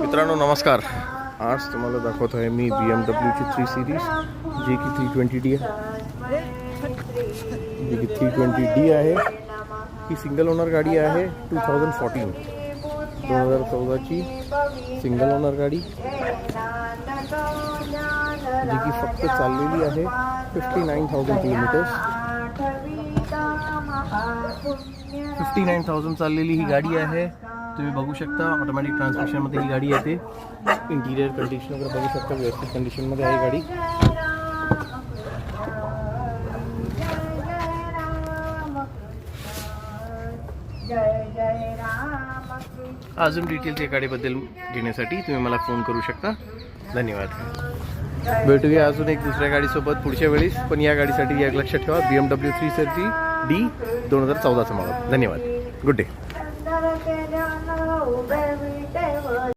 मित्रांनो नमस्कार. आज तुम्हाला दाखवत आहे मी BMW ची 3 सिरीज जी की 320D आहे. जी की 320D आहे. ही सिंगल ओनर गाडी आहे. 2014 ची सिंगल ओनर गाडी जी की फक्त चाललेली आहे 59,000 किलोमीटर्स. 59,000 चाललेली ही गाडी आहे. तुम्ही बघू शकता ऑटोमॅटिक ट्रान्समिशनमध्ये ही गाडी येते. इंटिरियर कंडिशन वगैरे बघू शकता, व्यवस्थित कंडिशनमध्ये आहे गाडी. अजून डिटेल्स या गाडीबद्दल घेण्यासाठी तुम्ही मला फोन करू शकता. धन्यवाद. भेटूया अजून एक दुसऱ्या गाडीसोबत पुढच्या वेळेस. पण या गाडीसाठी एक लक्षात ठेवा, BMW 330D 2014चा मॉडेल. धन्यवाद. Good day.